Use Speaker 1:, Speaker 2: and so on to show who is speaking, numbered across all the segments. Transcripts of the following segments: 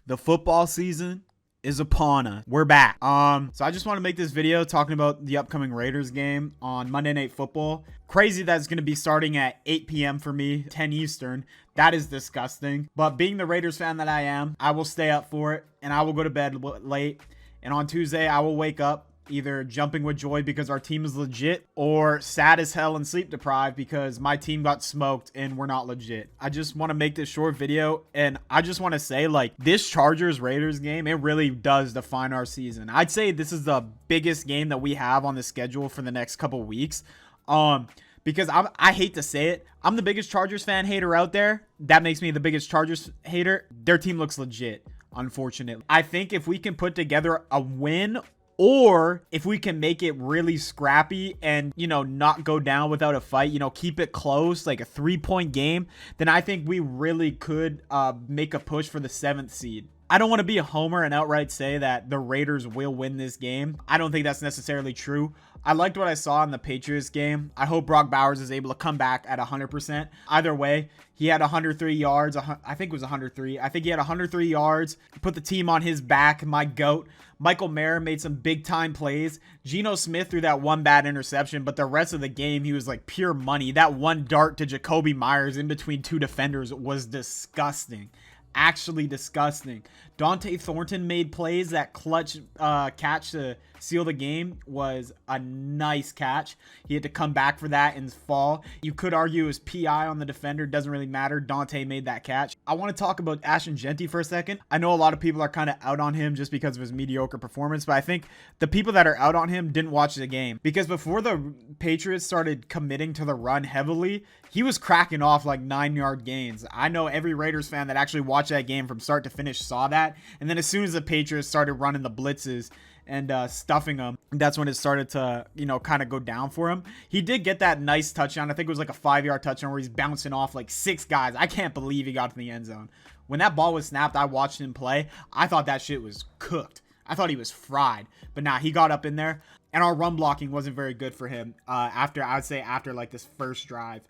Speaker 1: The football season is upon us. We're back. So I just want to make this video talking about the upcoming Raiders game on Monday Night Football. Crazy that it's going to be starting at 8 p.m. for me, 10 Eastern. That is disgusting. But being the Raiders fan that I am, I will stay up for it and I will go to bed late. And on Tuesday, I will wake up either jumping with joy because our team is legit or sad as hell and sleep deprived because my team got smoked and we're not legit. I just want to make this short video and I just want to say, like, this Chargers Raiders game, it really does define our season. I'd say this is the biggest game that we have on the schedule for the next couple weeks. Because I hate to say it, I'm the biggest Chargers fan hater out there. That makes me the biggest Chargers hater. Their team looks legit, unfortunately. I think if we can put together a win, or if we can make it really scrappy and, you know, not go down without a fight, you know, keep it close, like a 3-point game, then I think we really could make a push for the 7th seed. I don't want to be a homer and outright say that the Raiders will win this game. I don't think that's necessarily true. I liked what I saw in the Patriots game. I hope Brock Bowers is able to come back at 100%. Either way, he had 103 yards. I think it was 103. I think he had 103 yards. Put the team on his back. My GOAT. Michael Mayer made some big time plays. Geno Smith threw that one bad interception, but the rest of the game, he was like pure money. That one dart to Jacoby Myers in between two defenders was disgusting. Actually disgusting. Dante Thornton made plays. That clutch catch to seal the game was a nice catch. He had to come back for that and fall. You could argue it was PI on the defender. Doesn't really matter. Dante made that catch. I want to talk about Ashton Jeanty for a second. I know a lot of people are kind of out on him just because of his mediocre performance, but I think the people that are out on him didn't watch the game, because before the Patriots started committing to the run heavily, he was cracking off like 9-yard gains. I know every Raiders fan that actually watched that game from start to finish saw that. And then as soon as the Patriots started running the blitzes and stuffing them, that's when it started to, you know, kind of go down for him. He did get that nice touchdown. I think it was like a 5-yard touchdown where he's bouncing off like 6 guys. I can't believe he got to the end zone. When that ball was snapped, I watched him play. I thought that shit was cooked. I thought he was fried. But nah, he got up in there. And our run blocking wasn't very good for him after like this first drive.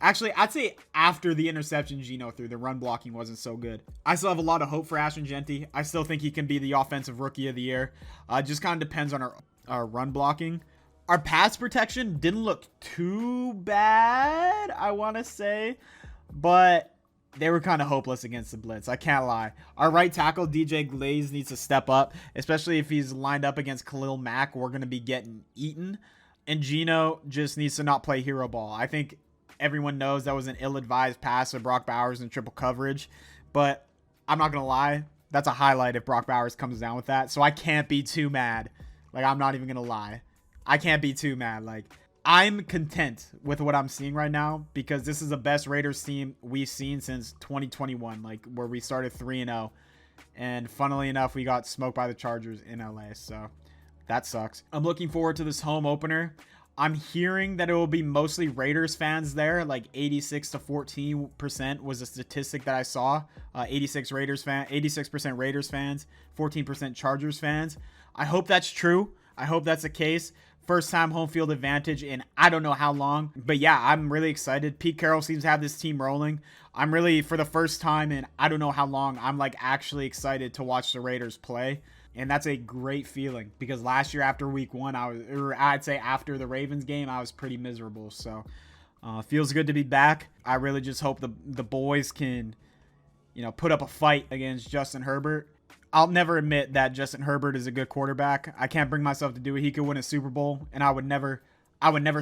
Speaker 1: Actually, I'd say after the interception Geno threw, the run blocking wasn't so good. I still have a lot of hope for Ashton Jeanty. I still think he can be the offensive rookie of the year. Just kind of depends on our run blocking. Our pass protection didn't look too bad, I want to say. But they were kind of hopeless against the blitz. I can't lie. Our right tackle, DJ Glaze, needs to step up. Especially if he's lined up against Khalil Mack. We're going to be getting eaten. And Geno just needs to not play hero ball. I think everyone knows that was an ill-advised pass to Brock Bowers in triple coverage, but I'm not gonna lie, that's a highlight if Brock Bowers comes down with that. So I can't be too mad. Like, I'm not even gonna lie, I can't be too mad. Like, I'm content with what I'm seeing right now because this is the best Raiders team we've seen since 2021, like where we started 3-0, and funnily enough, we got smoked by the Chargers in LA. So that sucks. I'm looking forward to this home opener. I'm hearing that it will be mostly Raiders fans there, like 86 to 14% was a statistic that I saw. 86% Raiders fans, 14% Chargers fans. I hope that's true. I hope that's the case. First time home field advantage in I don't know how long. But yeah, I'm really excited. Pete Carroll seems to have this team rolling. I'm really, for the first time in I don't know how long, I'm like actually excited to watch the Raiders play. And that's a great feeling because last year after week 1, I'd say after the Ravens game, I was pretty miserable. So feels good to be back. I really just hope the boys can, you know, put up a fight against Justin Herbert. I'll never admit that Justin Herbert is a good quarterback. I can't bring myself to do it. He could win a Super Bowl, and I would never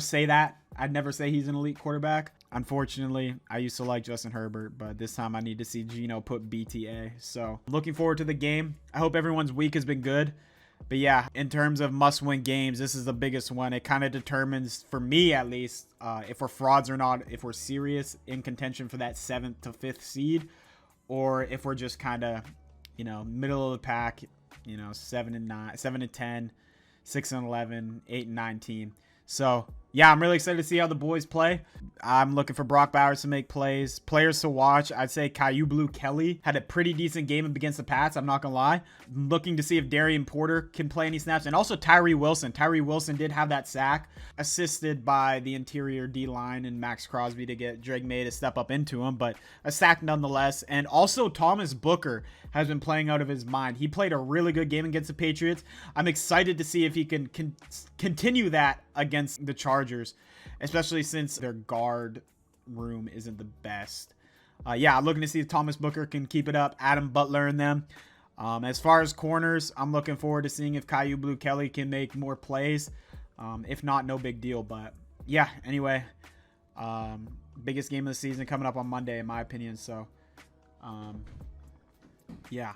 Speaker 1: say that. I'd never say he's an elite quarterback. Unfortunately, I used to like Justin Herbert, but this time I need to see Geno put BTA. So looking forward to the game. I hope everyone's week has been good. But yeah, in terms of must-win games, this is the biggest one. It kind of determines, for me at least, if we're frauds or not, if we're serious in contention for that 7th to 5th seed, or if we're just kind of, you know, middle of the pack, you know, 7-10, 6-11, 8-9 team. So yeah, I'm really excited to see how the boys play. I'm looking for Brock Bowers to make plays. Players to watch, I'd say Caillou Blue Kelly had a pretty decent game against the Pats. I'm not going to lie. I'm looking to see if Darian Porter can play any snaps. And also Tyree Wilson. Tyree Wilson did have that sack, assisted by the interior D-line and Max Crosby to get Drake May to step up into him. But a sack nonetheless. And also Thomas Booker has been playing out of his mind. He played a really good game against the Patriots. I'm excited to see if he can continue that against the Chargers, especially since their guard room isn't the best. Yeah, I'm looking to see if Thomas Booker can keep it up. Adam Butler and them. As far as corners, I'm looking forward to seeing if Caillou Blue Kelly can make more plays. If not, no big deal. But yeah, anyway, biggest game of the season coming up on Monday, in my opinion. So, yeah.